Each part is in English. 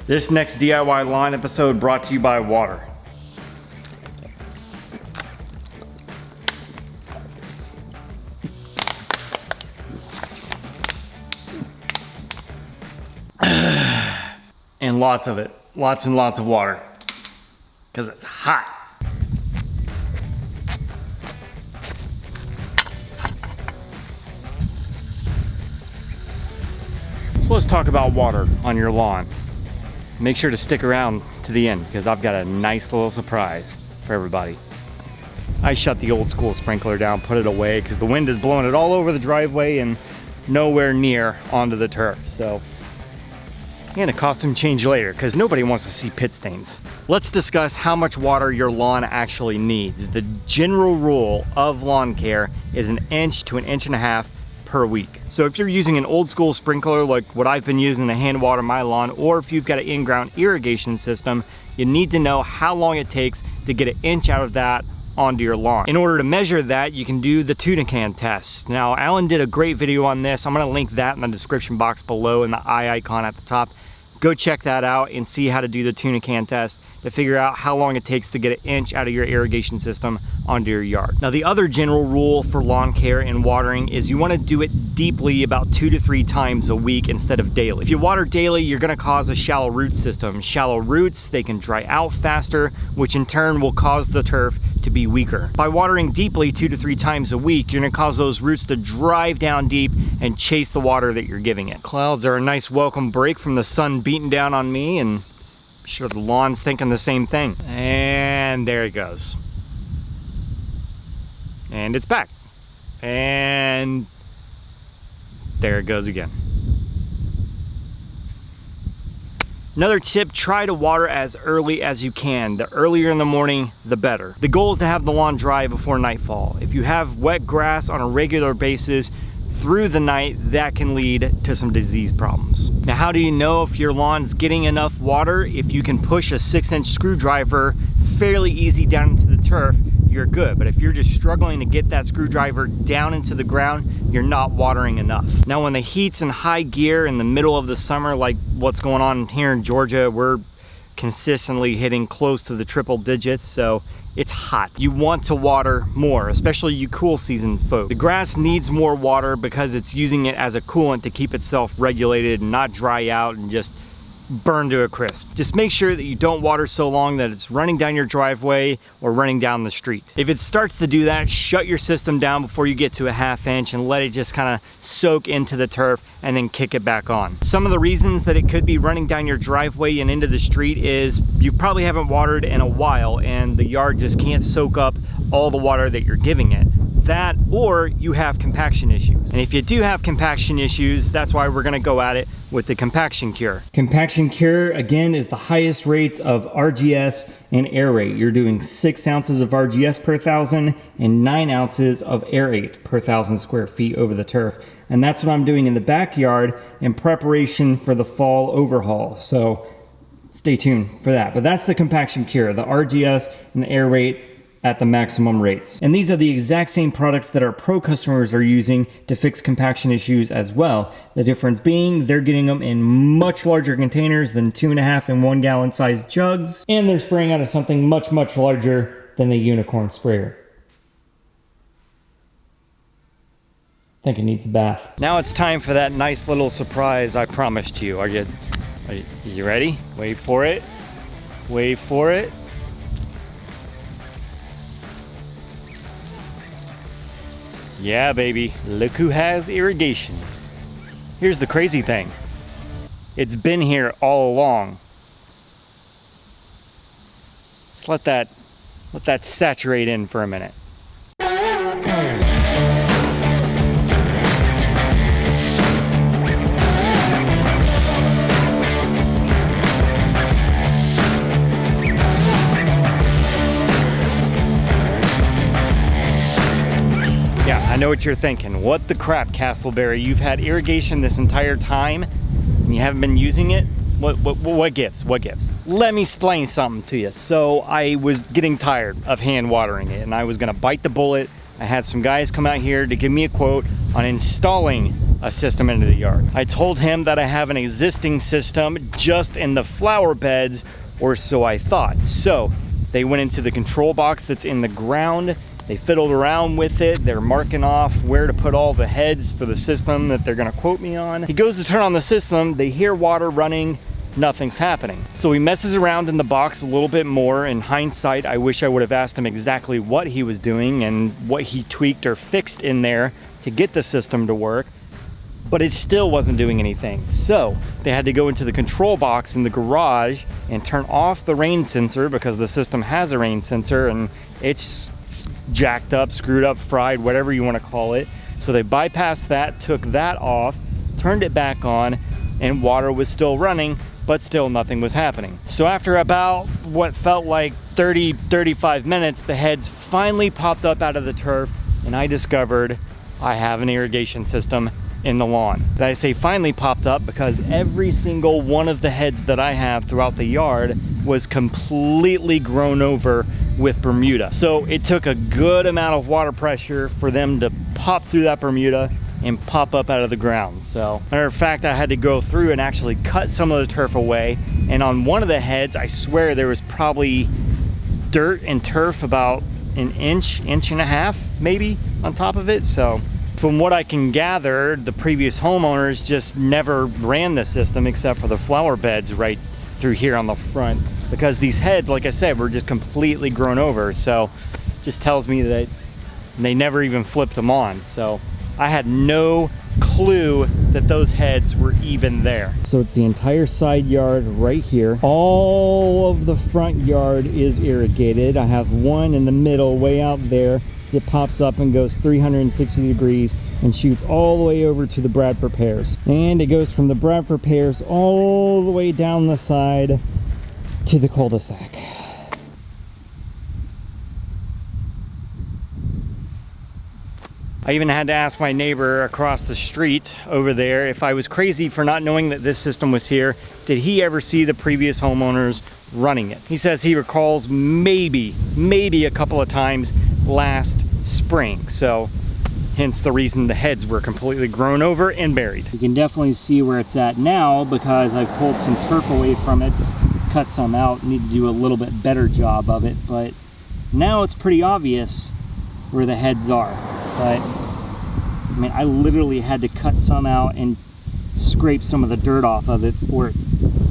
This next DIY lawn episode brought to you by water. And lots of it. Lots and lots of water. Because it's hot. So let's talk about water on your lawn. Make sure to stick around to the end because I've got a nice little surprise for everybody. I shut the old school sprinkler down, put it away because the wind is blowing it all over the driveway and nowhere near onto the turf. So, and a costume change later because nobody wants to see pit stains. Let's discuss how much water your lawn actually needs. The general rule of lawn care is 1 inch to 1.5 inches per week. So if you're using an old school sprinkler like what I've been using to hand water my lawn, or if you've got an in-ground irrigation system, you need to know how long it takes to get 1 inch out of that onto your lawn. In order to measure that, you can do the Tuna Can test. Now, Allyn did a great video on this. I'm gonna link that in the description box below and the eye icon at the top. Go check that out and see how to do the Tuna Can test to figure out how long it takes to get 1 inch out of your irrigation system onto your yard. Now, the other general rule for lawn care and watering is you want to do it deeply about 2 to 3 times a week instead of daily. If you water daily, you're going to cause a shallow root system. Shallow roots, they can dry out faster, which in turn will cause the turf to be weaker. By watering deeply 2 to 3 times a week, you're going to cause those roots to drive down deep and chase the water that you're giving it. Clouds are a nice welcome break from the sun beating down on me, and I'm sure the lawn's thinking the same thing. And there it goes. And it's back. And there it goes again. Another tip, try to water as early as you can. The earlier in the morning, the better. The goal is to have the lawn dry before nightfall. If you have wet grass on a regular basis through the night, that can lead to some disease problems. Now, how do you know if your lawn's getting enough water? If you can push a 6-inch screwdriver fairly easy down into the turf, you're good. But if you're just struggling to get that screwdriver down into the ground, you're not watering enough. Now, when the heat's in high gear in the middle of the summer, like what's going on here in Georgia, we're consistently hitting close to the triple digits, so it's hot. You want to water more, especially you cool season folk. The grass needs more water because it's using it as a coolant to keep itself regulated and not dry out and just burn to a crisp. Just make sure that you don't water so long that it's running down your driveway or running down the street. If it starts to do that, shut your system down before you get to 1/2 inch and let it just kind of soak into the turf and then kick it back on. Some of the reasons that it could be running down your driveway and into the street is you probably haven't watered in a while and the yard just can't soak up all the water that you're giving it. That, or you have compaction issues. And if you do have compaction issues, that's why we're gonna go at it with the Compaction Cure. Compaction Cure, again, is the highest rates of RGS and Air8. You're doing 6 ounces of RGS per 1,000 and 9 ounces of Air8 per 1,000 square feet over the turf. And that's what I'm doing in the backyard in preparation for the fall overhaul. So stay tuned for that. But that's the Compaction Cure, the RGS and the Air8 at the maximum rates. And these are the exact same products that our pro customers are using to fix compaction issues as well. The difference being they're getting them in much larger containers than 2.5 and 1 gallon sized jugs, and they're spraying out of something much, much larger than the unicorn sprayer. I think it needs a bath. Now it's time for that nice little surprise I promised you. Are you ready? Wait for it. Wait for it. Yeah, baby, look who has irrigation. Here's the crazy thing. It's been here all along. Just let that saturate in for a minute. I know what you're thinking. What the crap, Castleberry? You've had irrigation this entire time and you haven't been using it? What gives? What gives? Let me explain something to you. So I was getting tired of hand watering it and I was gonna bite the bullet. I had some guys come out here to give me a quote on installing a system into the yard. I told him that I have an existing system just in the flower beds, or so I thought. So they went into the control box that's in the ground. They fiddled around with it. They're marking off where to put all the heads for the system that they're gonna quote me on. He goes to turn on the system. They hear water running. Nothing's happening. So he messes around in the box a little bit more. In hindsight, I wish I would have asked him exactly what he was doing and what he tweaked or fixed in there to get the system to work, but it still wasn't doing anything. So they had to go into the control box in the garage and turn off the rain sensor, because the system has a rain sensor and it's jacked up, screwed up, fried, whatever you want to call it. So they bypassed that, took that off, turned it back on, and water was still running, but still nothing was happening. So after about what felt like 35 minutes, the heads finally popped up out of the turf, and I discovered I have an irrigation system in the lawn. And I say finally popped up because every single one of the heads that I have throughout the yard was completely grown over with Bermuda. So it took a good amount of water pressure for them to pop through that Bermuda and pop up out of the ground. So matter of fact, I had to go through and actually cut some of the turf away. And on one of the heads, I swear there was probably dirt and turf about an inch and a half maybe on top of it. So from what I can gather, the previous homeowners just never ran the system except for the flower beds right through here on the front, because these heads, like I said, were just completely grown over. So just tells me that they never even flipped them on. So I had no clue that those heads were even there. So it's the entire side yard right here. All of the front yard is irrigated. I have one in the middle way out there. It pops up and goes 360 degrees and shoots all the way over to the Bradford pears. And it goes from the Bradford pears all the way down the side to the cul-de-sac. I even had to ask my neighbor across the street over there if I was crazy for not knowing that this system was here. Did he ever see the previous homeowners running it? He says he recalls maybe a couple of times last spring. So hence the reason the heads were completely grown over and buried. You can definitely see where it's at now because I've pulled some turf away from it, cut some out, need to do a little bit better job of it, but now it's pretty obvious where the heads are. But I mean, I literally had to cut some out and scrape some of the dirt off of it before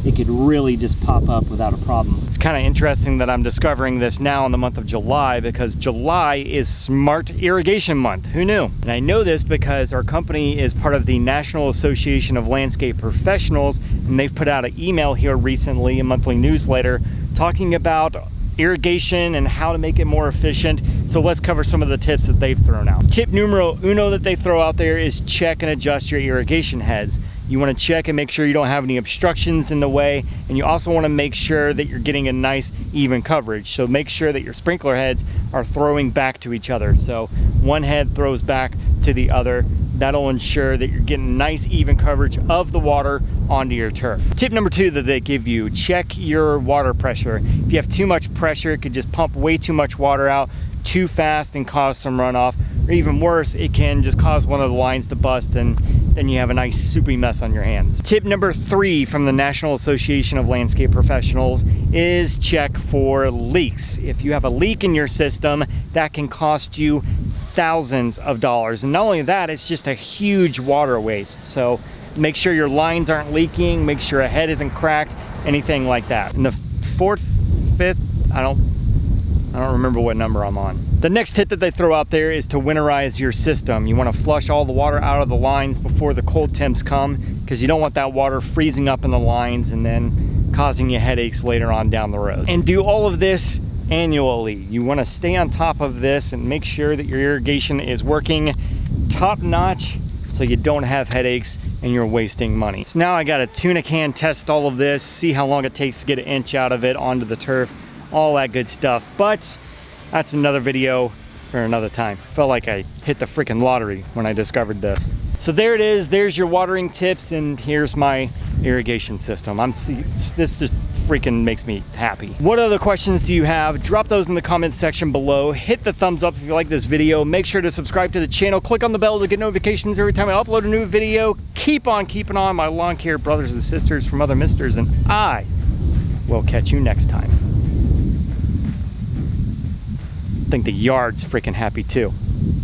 it could really just pop up without a problem. It's kind of interesting that I'm discovering this now in the month of July, because July is Smart Irrigation Month. Who knew? And I know this because our company is part of the National Association of Landscape Professionals, and they've put out an email here recently, a monthly newsletter, talking about irrigation and how to make it more efficient. So let's cover some of the tips that they've thrown out. Tip numero uno that they throw out there is check and adjust your irrigation heads. You want to check and make sure you don't have any obstructions in the way, and you also want to make sure that you're getting a nice even coverage. So make sure that your sprinkler heads are throwing back to each other. So one head throws back to the other. That'll ensure that you're getting nice even coverage of the water onto your turf. Tip number two that they give you, check your water pressure. If you have too much pressure, it could just pump way too much water out too fast and cause some runoff, or even worse, it can just cause one of the lines to bust, and then you have a nice soupy mess on your hands. Tip number three from the National Association of Landscape Professionals is check for leaks. If you have a leak in your system, that can cost you thousands of dollars. And not only that, it's just a huge water waste. So make sure your lines aren't leaking, make sure a head isn't cracked, anything like that. And the fourth, fifth, I don't remember what number I'm on. The next tip that they throw out there is to winterize your system. You want to flush all the water out of the lines before the cold temps come, because you don't want that water freezing up in the lines and then causing you headaches later on down the road. And do all of this annually. You want to stay on top of this and make sure that your irrigation is working top notch so you don't have headaches and you're wasting money. So now I got a Tuna Can test all of this, see how long it takes to get an inch out of it onto the turf, all that good stuff. But that's another video for another time. Felt like I hit the freaking lottery when I discovered this. So there it is, there's your watering tips, and here's my irrigation system. This just freaking makes me happy. What other questions do you have? Drop those in the comments section below. Hit the thumbs up if you like this video. Make sure to subscribe to the channel. Click on the bell to get notifications every time I upload a new video. Keep on keeping on, my lawn care brothers and sisters from other misters, and I will catch you next time. I think the yard's freaking happy too.